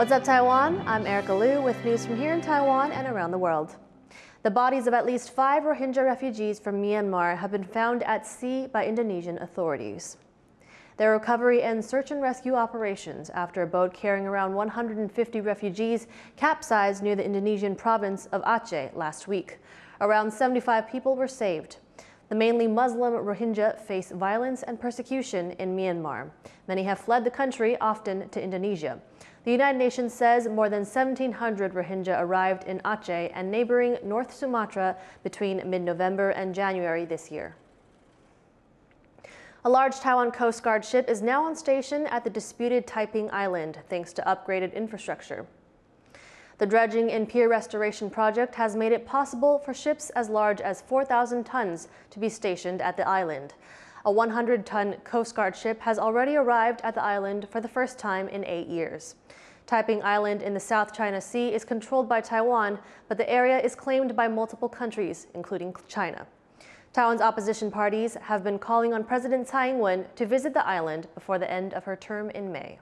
What's up, Taiwan? I'm Erika Liu with news from here in Taiwan and around the world. The bodies of at least 5 Rohingya refugees from Myanmar have been found at sea by Indonesian authorities. Their recovery and search and rescue operations after a boat carrying around 150 refugees capsized near the Indonesian province of Aceh last week. Around 75 people were saved. The mainly Muslim Rohingya face violence and persecution in Myanmar. Many have fled the country, often to Indonesia. The United Nations says more than 1,700 Rohingya arrived in Aceh and neighboring North Sumatra between mid-November and January this year. A large Taiwan Coast Guard ship is now on station at the disputed Taiping Island, thanks to upgraded infrastructure. The dredging and pier restoration project has made it possible for ships as large as 4,000 tons to be stationed at the island. A 100-ton Coast Guard ship has already arrived at the island for the first time in 8 years. Taiping Island in the South China Sea is controlled by Taiwan, but the area is claimed by multiple countries, including China. Taiwan's opposition parties have been calling on President Tsai to visit the island before the end of her term in May.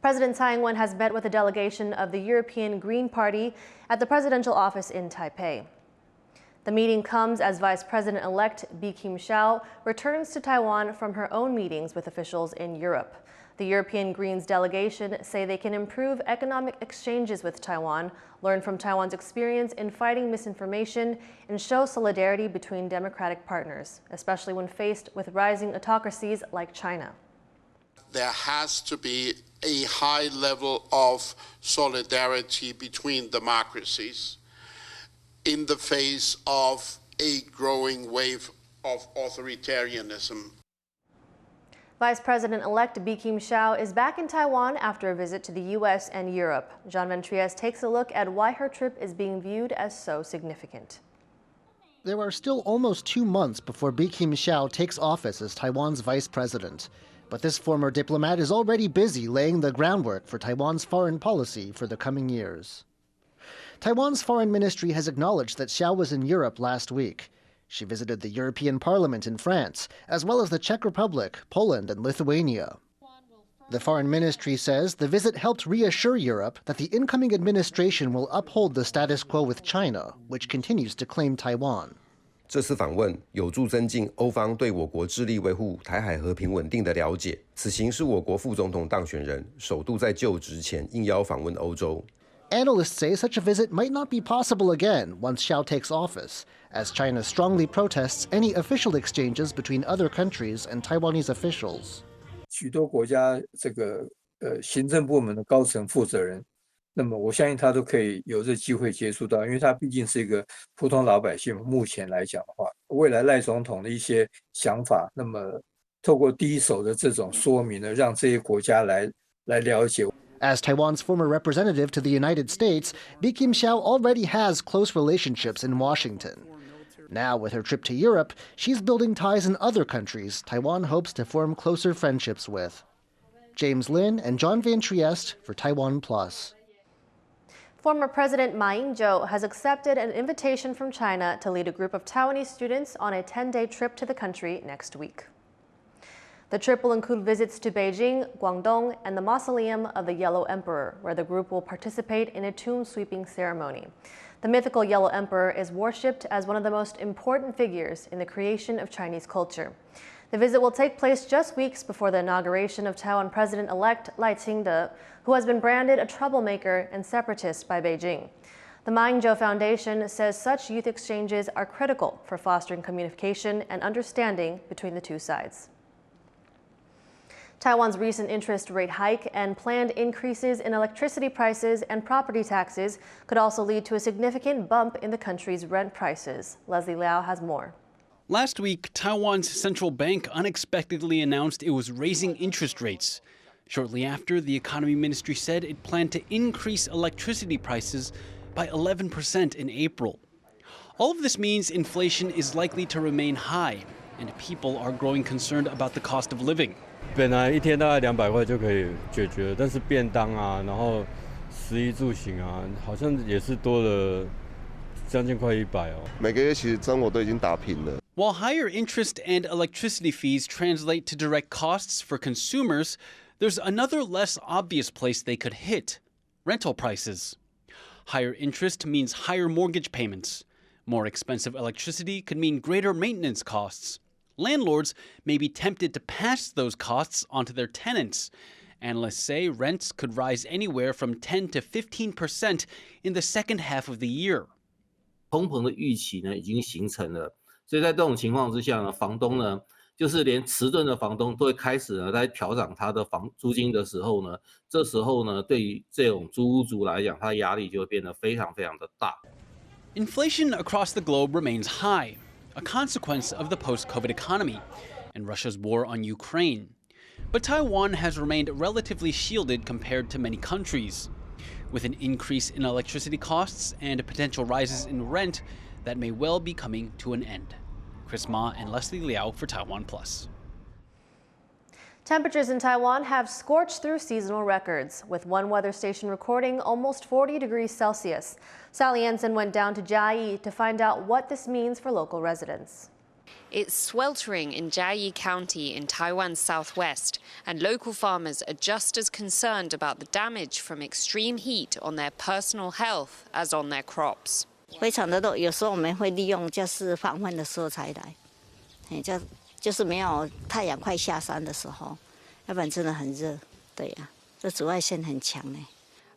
President Tsai has met with a delegation of the European Green Party at the presidential office in Taipei. The meeting comes as Vice President-elect Hsiao returns to Taiwan from her own meetings with officials in Europe. The European Greens delegation say they can improve economic exchanges with Taiwan, learn from Taiwan's experience in fighting misinformation, and show solidarity between democratic partners, especially when faced with rising autocracies like China. There has to be a high level of solidarity between democracies in the face of a growing wave of authoritarianism. Vice President-elect Hsiao is back in Taiwan after a visit to the U.S. and Europe. Jean Van Trieste takes a look at why her trip is being viewed as so significant. There are still almost 2 months before Hsiao takes office as Taiwan's vice president. But this former diplomat is already busy laying the groundwork for Taiwan's foreign policy for the coming years. Taiwan's foreign ministry has acknowledged that Hsiao was in Europe last week. She visited the European Parliament in France, as well as the Czech Republic, Poland, and Lithuania. The foreign ministry says the visit helped reassure Europe that the incoming administration will uphold the status quo with China, which continues to claim Taiwan. 这次访问有助增进欧方对我国致力维护台海和平稳定的了解。此行是我国副总统当选人首度在就职前应邀访问欧洲。 Analysts say such a visit might not be possible again once Hsiao takes office, as China strongly protests any official exchanges between other countries and Taiwanese officials. 许多国家行政部门的高层负责人，那么我相信他都可以有这机会接触到，因为他毕竟是一个普通老百姓。目前来讲的话，未来赖总统的一些想法，那么透过第一手的这种说明呢，让这些国家来了解。 As Taiwan's former representative to the United States, Hsiao already has close relationships in Washington. Now, with her trip to Europe, she's building ties in other countries Taiwan hopes to form closer friendships with. James Lin and John Van Trieste for TaiwanPlus. Former President Miao has accepted an invitation from China to lead a group of Taiwanese students on a 10-day trip to the country next week. The trip will include visits to Beijing, Guangdong, and the Mausoleum of the Yellow Emperor, where the group will participate in a tomb-sweeping ceremony. The mythical Yellow Emperor is worshipped as one of the most important figures in the creation of Chinese culture. The visit will take place just weeks before the inauguration of Taiwan President-elect Lai Ching-te, who has been branded a troublemaker and separatist by Beijing. The Miao Foundation says such youth exchanges are critical for fostering communication and understanding between the two sides. Taiwan's recent interest rate hike and planned increases in electricity prices and property taxes could also lead to a significant bump in the country's rent prices. Leslie Liao has more. Last week, Taiwan's central bank unexpectedly announced it was raising interest rates. Shortly after, the economy ministry said it planned to increase electricity prices by 11% in April. All of this means inflation is likely to remain high, and people are growing concerned about the cost of living. 本来一天大概200块就可以解决，但是便当啊，然后食衣住行啊，好像也是多了将近快100哦。每个月其实生活都已经打平了。While higher interest and electricity fees translate to direct costs for consumers, There's another less obvious place they could hit: rental prices. Higher interest means higher mortgage payments. More expensive electricity could mean greater maintenance costs. Landlords may be tempted to pass those costs onto their tenants. Analysts say rents could rise anywhere from 10 to 15% in the second half of the year. 通膨的预期呢已经形成了，所以在这种情况之下呢，房东呢就是连迟钝的房东都会开始呢在调涨他的租金的时候呢，这时候呢对于这种租屋族来讲，他的压力就会变得非常非常的大。Inflation across the globe remains high, a consequence of the post-COVID economy and Russia's war on Ukraine. But Taiwan has remained relatively shielded compared to many countries. With an increase in electricity costs and potential rises in rent, that may well be coming to an end. Chris Ma and Leslie Liao for TaiwanPlus. Temperatures in Taiwan have scorched through seasonal records, with one weather station recording almost 40 degrees Celsius. Sally Ensign went down to Chiayi to find out what this means for local residents. It's sweltering in Chiayi County in Taiwan's southwest, and local farmers are just as concerned about the damage from extreme heat on their personal health as on their crops. 非常的热，有时候我们会利用就是黄昏的时候才来，就是没有太阳快下山的时候，要不然真的很热。对呀，这紫外线很强呢。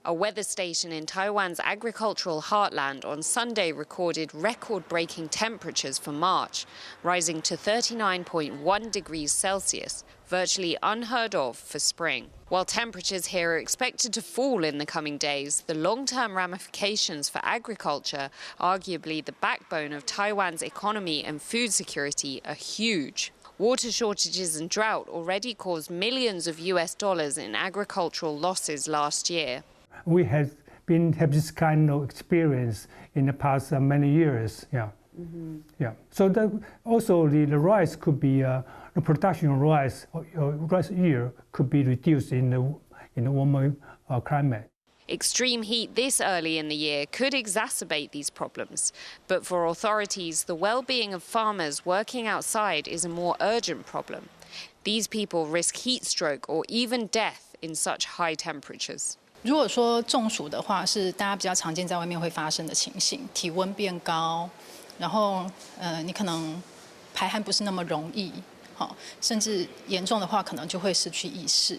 A weather station in Taiwan's agricultural heartland on Sunday recorded record-breaking temperatures for March, rising to 39.1 degrees Celsius, virtually unheard of for spring. While temperatures here are expected to fall in the coming days, the long-term ramifications for agriculture, arguably the backbone of Taiwan's economy and food security, are huge. Water shortages and drought already caused millions of US dollars in agricultural losses last year. We have this kind of experience in the past many years. Yeah. Mm-hmm. Yeah. So also the rice could be the production of rice year could be reduced in the warmer climate. Extreme heat this early in the year could exacerbate these problems, but for authorities, the well-being of farmers working outside is a more urgent problem. These people risk heat stroke or even death in such high temperatures. 如果说中暑的话，是大家比较常见在外面会发生的情形，体温变高，然后你可能排汗不是那么容易，甚至严重的话可能就会失去意识。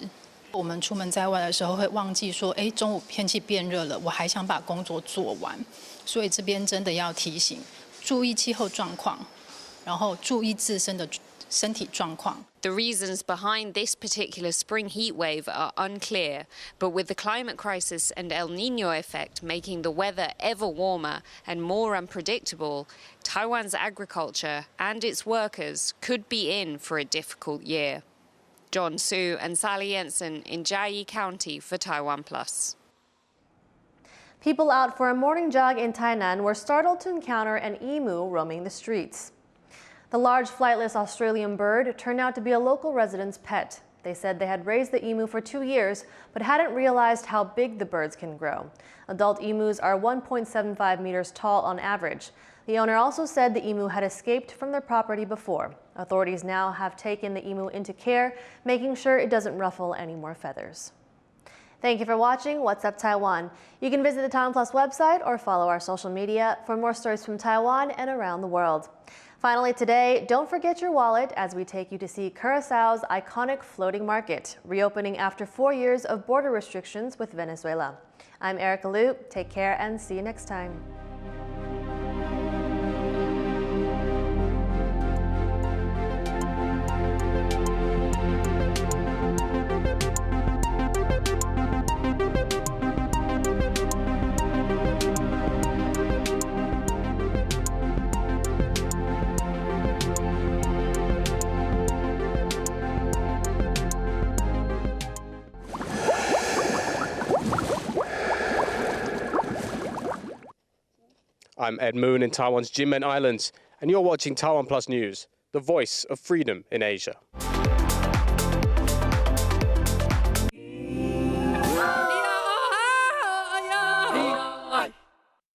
我们出门在外的时候会忘记说，中午天气变热了，我还想把工作做完，所以这边真的要提醒，注意气候状况，然后注意自身的身体状况。The reasons behind this particular spring heat wave are unclear, but with the climate crisis and El Niño effect making the weather ever warmer and more unpredictable, Taiwan's agriculture and its workers could be in for a difficult year. John Su and Sally Ensign in Chiayi County for TaiwanPlus. People out for a morning jog in Tainan were startled to encounter an emu roaming the streets. The large flightless Australian bird turned out to be a local resident's pet. They said they had raised the emu for 2 years, but hadn't realized how big the birds can grow. Adult emus are 1.75 meters tall on average. The owner also said the emu had escaped from their property before. Authorities now have taken the emu into care, making sure it doesn't ruffle any more feathers. Thank you for watching What's Up Taiwan. You can visit the TaiwanPlus website or follow our social media for more stories from Taiwan and around the world. Finally today, don't forget your wallet as we take you to see Curaçao's iconic floating market, reopening after 4 years of border restrictions with Venezuela. I'm Erika Liu. Take care and see you next time. I'm Ed Moon in Taiwan's Jinmen Islands, and you're watching TaiwanPlus News, the voice of freedom in Asia.